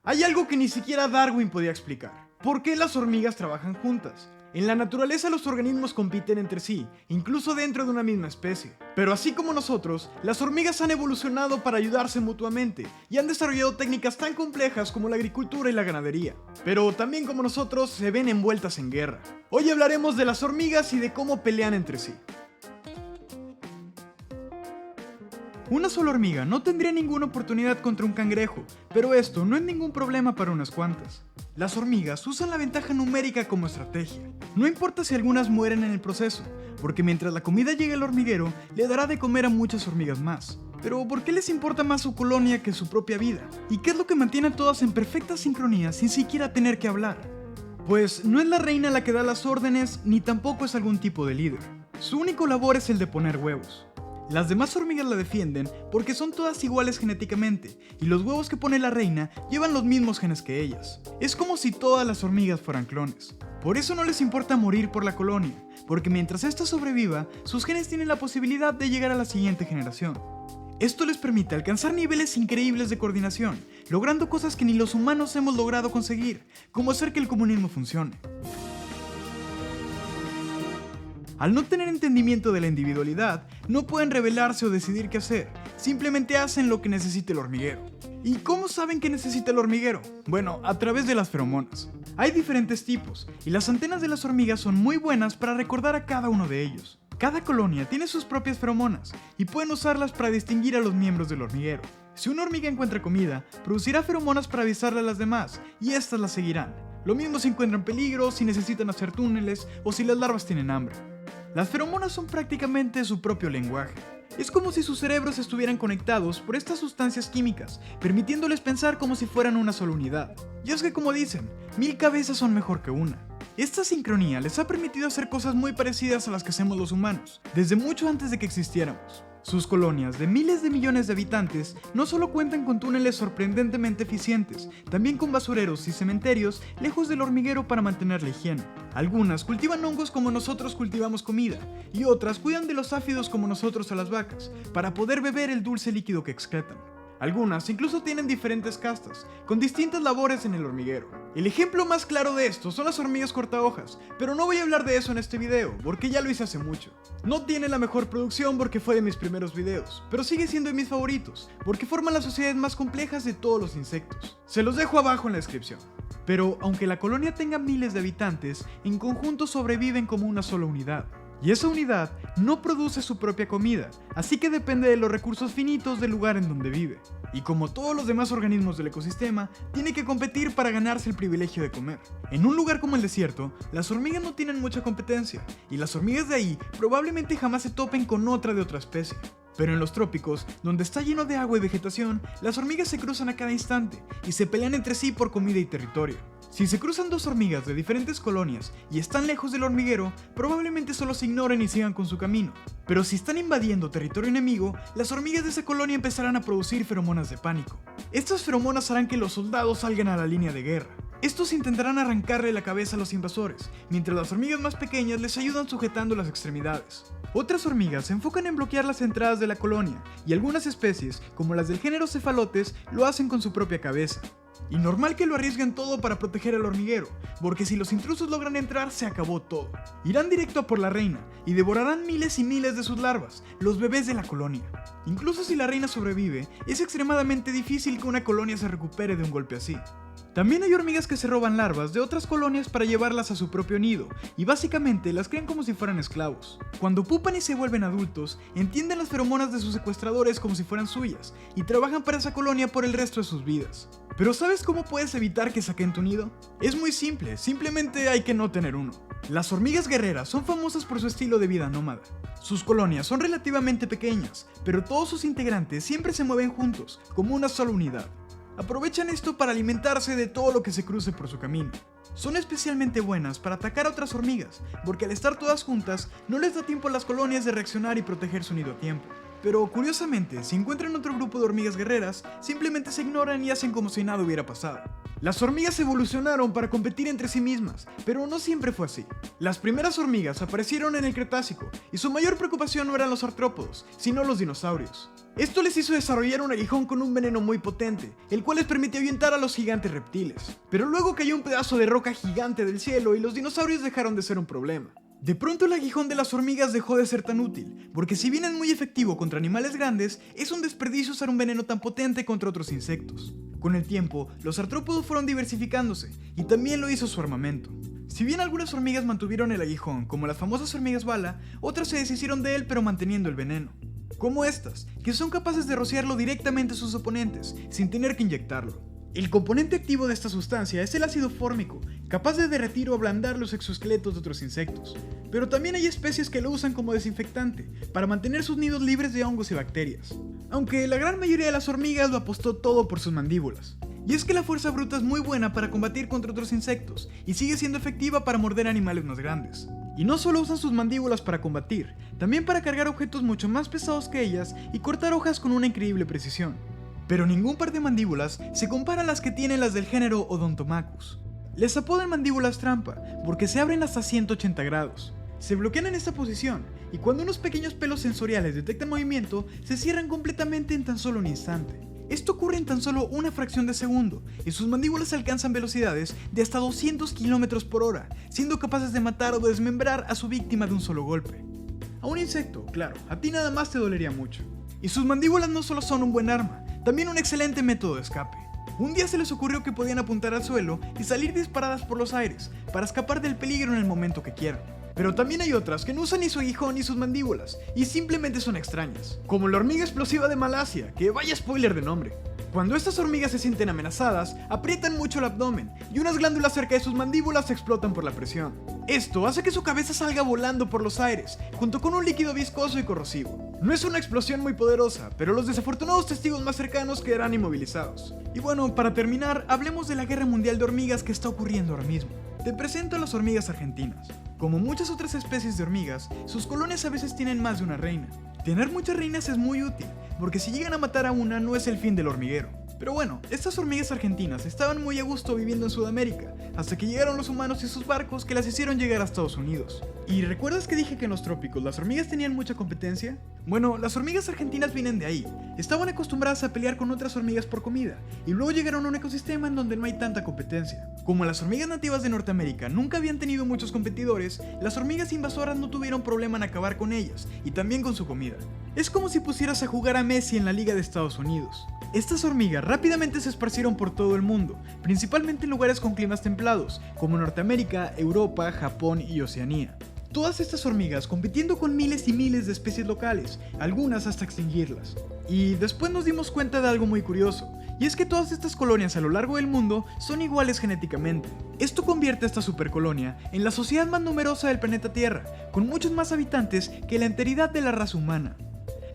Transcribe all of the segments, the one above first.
Hay algo que ni siquiera Darwin podía explicar. ¿Por qué las hormigas trabajan juntas? En la naturaleza los organismos compiten entre sí, incluso dentro de una misma especie. Pero así como nosotros, las hormigas han evolucionado para ayudarse mutuamente y han desarrollado técnicas tan complejas como la agricultura y la ganadería. Pero también como nosotros se ven envueltas en guerra. Hoy hablaremos de las hormigas y de cómo pelean entre sí. Una sola hormiga no tendría ninguna oportunidad contra un cangrejo, pero esto no es ningún problema para unas cuantas. Las hormigas usan la ventaja numérica como estrategia. No importa si algunas mueren en el proceso, porque mientras la comida llegue al hormiguero, le dará de comer a muchas hormigas más. Pero ¿por qué les importa más su colonia que su propia vida? ¿Y qué es lo que mantiene a todas en perfecta sincronía sin siquiera tener que hablar? Pues no es la reina la que da las órdenes, ni tampoco es algún tipo de líder. Su único labor es el de poner huevos. Las demás hormigas la defienden porque son todas iguales genéticamente y los huevos que pone la reina llevan los mismos genes que ellas. Es como si todas las hormigas fueran clones. Por eso no les importa morir por la colonia, porque mientras ésta sobreviva, sus genes tienen la posibilidad de llegar a la siguiente generación. Esto les permite alcanzar niveles increíbles de coordinación, logrando cosas que ni los humanos hemos logrado conseguir, como hacer que el comunismo funcione. Al no tener entendimiento de la individualidad, no pueden rebelarse o decidir qué hacer, simplemente hacen lo que necesite el hormiguero. ¿Y cómo saben qué necesita el hormiguero? Bueno, a través de las feromonas. Hay diferentes tipos, y las antenas de las hormigas son muy buenas para recordar a cada uno de ellos. Cada colonia tiene sus propias feromonas, y pueden usarlas para distinguir a los miembros del hormiguero. Si una hormiga encuentra comida, producirá feromonas para avisarle a las demás, y estas las seguirán. Lo mismo si encuentran peligro, si necesitan hacer túneles, o si las larvas tienen hambre. Las feromonas son prácticamente su propio lenguaje. Es como si sus cerebros estuvieran conectados por estas sustancias químicas, permitiéndoles pensar como si fueran una sola unidad. Y es que como dicen, 1000 cabezas son mejor que una. Esta sincronía les ha permitido hacer cosas muy parecidas a las que hacemos los humanos, desde mucho antes de que existiéramos. Sus colonias de miles de millones de habitantes no solo cuentan con túneles sorprendentemente eficientes, también con basureros y cementerios lejos del hormiguero para mantener la higiene. Algunas cultivan hongos como nosotros cultivamos comida, y otras cuidan de los áfidos como nosotros a las vacas, para poder beber el dulce líquido que excretan. Algunas incluso tienen diferentes castas, con distintas labores en el hormiguero. El ejemplo más claro de esto son las hormigas cortahojas, pero no voy a hablar de eso en este video, porque ya lo hice hace mucho. No tiene la mejor producción porque fue de mis primeros videos, pero sigue siendo de mis favoritos, porque forman las sociedades más complejas de todos los insectos. Se los dejo abajo en la descripción. Pero aunque la colonia tenga miles de habitantes, en conjunto sobreviven como una sola unidad. Y esa unidad no produce su propia comida, así que depende de los recursos finitos del lugar en donde vive. Y como todos los demás organismos del ecosistema, tiene que competir para ganarse el privilegio de comer. En un lugar como el desierto, las hormigas no tienen mucha competencia, y las hormigas de ahí probablemente jamás se topen con otra de otra especie. Pero en los trópicos, donde está lleno de agua y vegetación, las hormigas se cruzan a cada instante y se pelean entre sí por comida y territorio. Si se cruzan dos hormigas de diferentes colonias y están lejos del hormiguero, probablemente solo se ignoren y sigan con su camino. Pero si están invadiendo territorio enemigo, las hormigas de esa colonia empezarán a producir feromonas de pánico. Estas feromonas harán que los soldados salgan a la línea de guerra. Estos intentarán arrancarle la cabeza a los invasores, mientras las hormigas más pequeñas les ayudan sujetando las extremidades. Otras hormigas se enfocan en bloquear las entradas de la colonia, y algunas especies, como las del género cefalotes, lo hacen con su propia cabeza. Y normal que lo arriesguen todo para proteger al hormiguero, porque si los intrusos logran entrar, se acabó todo. Irán directo a por la reina, y devorarán miles y miles de sus larvas, los bebés de la colonia. Incluso si la reina sobrevive, es extremadamente difícil que una colonia se recupere de un golpe así. También hay hormigas que se roban larvas de otras colonias para llevarlas a su propio nido, y básicamente las crían como si fueran esclavos. Cuando pupan y se vuelven adultos, entienden las feromonas de sus secuestradores como si fueran suyas, y trabajan para esa colonia por el resto de sus vidas. Pero ¿sabes cómo puedes evitar que saquen tu nido? Es muy simple, simplemente hay que no tener uno. Las hormigas guerreras son famosas por su estilo de vida nómada. Sus colonias son relativamente pequeñas, pero todos sus integrantes siempre se mueven juntos, como una sola unidad. Aprovechan esto para alimentarse de todo lo que se cruce por su camino. Son especialmente buenas para atacar a otras hormigas, porque al estar todas juntas, no les da tiempo a las colonias de reaccionar y proteger su nido a tiempo. Pero curiosamente, si encuentran otro grupo de hormigas guerreras, simplemente se ignoran y hacen como si nada hubiera pasado. Las hormigas evolucionaron para competir entre sí mismas, pero no siempre fue así. Las primeras hormigas aparecieron en el Cretácico y su mayor preocupación no eran los artrópodos, sino los dinosaurios. Esto les hizo desarrollar un aguijón con un veneno muy potente, el cual les permitió ahuyentar a los gigantes reptiles. Pero luego cayó un pedazo de roca gigante del cielo y los dinosaurios dejaron de ser un problema. De pronto el aguijón de las hormigas dejó de ser tan útil, porque si bien es muy efectivo contra animales grandes, es un desperdicio usar un veneno tan potente contra otros insectos. Con el tiempo, los artrópodos fueron diversificándose, y también lo hizo su armamento. Si bien algunas hormigas mantuvieron el aguijón, como las famosas hormigas bala, otras se deshicieron de él pero manteniendo el veneno. Como estas, que son capaces de rociarlo directamente a sus oponentes, sin tener que inyectarlo. El componente activo de esta sustancia es el ácido fórmico, capaz de derretir o ablandar los exoesqueletos de otros insectos. Pero también hay especies que lo usan como desinfectante, para mantener sus nidos libres de hongos y bacterias. Aunque la gran mayoría de las hormigas lo apostó todo por sus mandíbulas. Y es que la fuerza bruta es muy buena para combatir contra otros insectos, y sigue siendo efectiva para morder animales más grandes. Y no solo usan sus mandíbulas para combatir, también para cargar objetos mucho más pesados que ellas y cortar hojas con una increíble precisión. Pero ningún par de mandíbulas se compara a las que tienen las del género Odontomachus. Les apodan mandíbulas trampa porque se abren hasta 180 grados. Se bloquean en esta posición y cuando unos pequeños pelos sensoriales detectan movimiento, se cierran completamente en tan solo un instante. Esto ocurre en tan solo una fracción de segundo y sus mandíbulas alcanzan velocidades de hasta 200 km por hora, siendo capaces de matar o desmembrar a su víctima de un solo golpe. A un insecto, claro, a ti nada más te dolería mucho. Y sus mandíbulas no solo son un buen arma, también un excelente método de escape. Un día se les ocurrió que podían apuntar al suelo y salir disparadas por los aires, para escapar del peligro en el momento que quieran. Pero también hay otras que no usan ni su aguijón ni sus mandíbulas, y simplemente son extrañas. Como la hormiga explosiva de Malasia, que vaya spoiler de nombre. Cuando estas hormigas se sienten amenazadas, aprietan mucho el abdomen, y unas glándulas cerca de sus mandíbulas explotan por la presión. Esto hace que su cabeza salga volando por los aires, junto con un líquido viscoso y corrosivo. No es una explosión muy poderosa, pero los desafortunados testigos más cercanos quedarán inmovilizados. Y bueno, para terminar, hablemos de la guerra mundial de hormigas que está ocurriendo ahora mismo. Te presento a las hormigas argentinas. Como muchas otras especies de hormigas, sus colonias a veces tienen más de una reina. Tener muchas reinas es muy útil, porque si llegan a matar a una no es el fin del hormiguero. Pero bueno, estas hormigas argentinas estaban muy a gusto viviendo en Sudamérica, hasta que llegaron los humanos y sus barcos que las hicieron llegar a Estados Unidos. ¿Y recuerdas que dije que en los trópicos las hormigas tenían mucha competencia? Bueno, las hormigas argentinas vienen de ahí. Estaban acostumbradas a pelear con otras hormigas por comida, y luego llegaron a un ecosistema en donde no hay tanta competencia. Como las hormigas nativas de Norteamérica nunca habían tenido muchos competidores, las hormigas invasoras no tuvieron problema en acabar con ellas, y también con su comida. Es como si pusieras a jugar a Messi en la Liga de Estados Unidos. Estas hormigas rápidamente se esparcieron por todo el mundo, principalmente en lugares con climas templados, como Norteamérica, Europa, Japón y Oceanía. Todas estas hormigas compitiendo con miles y miles de especies locales, algunas hasta extinguirlas. Y después nos dimos cuenta de algo muy curioso, y es que todas estas colonias a lo largo del mundo son iguales genéticamente. Esto convierte a esta supercolonia en la sociedad más numerosa del planeta Tierra, con muchos más habitantes que la enteridad de la raza humana.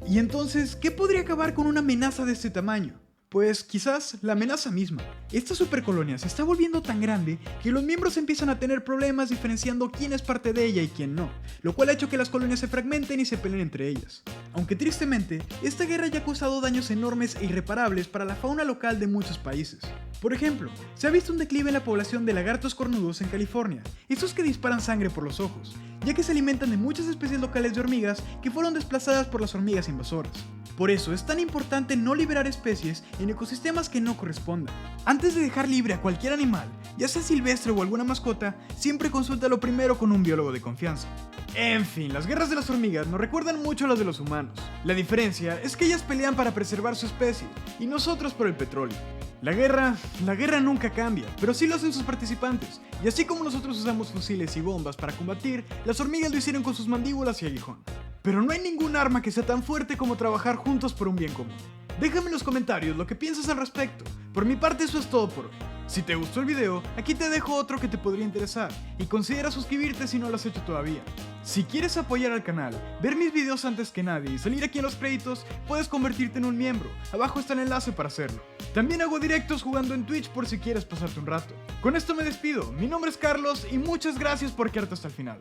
Y entonces, ¿qué podría acabar con una amenaza de este tamaño? Pues quizás la amenaza misma. Esta supercolonia se está volviendo tan grande que los miembros empiezan a tener problemas diferenciando quién es parte de ella y quién no, lo cual ha hecho que las colonias se fragmenten y se peleen entre ellas. Aunque tristemente, esta guerra ya ha causado daños enormes e irreparables para la fauna local de muchos países. Por ejemplo, se ha visto un declive en la población de lagartos cornudos en California, esos que disparan sangre por los ojos, ya que se alimentan de muchas especies locales de hormigas que fueron desplazadas por las hormigas invasoras. Por eso es tan importante no liberar especies en ecosistemas que no correspondan. Antes de dejar libre a cualquier animal, ya sea silvestre o alguna mascota, siempre consúltalo primero con un biólogo de confianza. En fin, las guerras de las hormigas nos recuerdan mucho a las de los humanos. La diferencia es que ellas pelean para preservar su especie y nosotros por el petróleo. La guerra nunca cambia, pero sí lo hacen sus participantes, y así como nosotros usamos fusiles y bombas para combatir, las hormigas lo hicieron con sus mandíbulas y aguijón. Pero no hay ningún arma que sea tan fuerte como trabajar juntos por un bien común. Déjame en los comentarios lo que piensas al respecto. Por mi parte eso es todo por hoy. Si te gustó el video, aquí te dejo otro que te podría interesar, y considera suscribirte si no lo has hecho todavía. Si quieres apoyar al canal, ver mis videos antes que nadie y salir aquí en los créditos, puedes convertirte en un miembro, abajo está el enlace para hacerlo. También hago directos jugando en Twitch por si quieres pasarte un rato. Con esto me despido, mi nombre es Carlos y muchas gracias por quedarte hasta el final.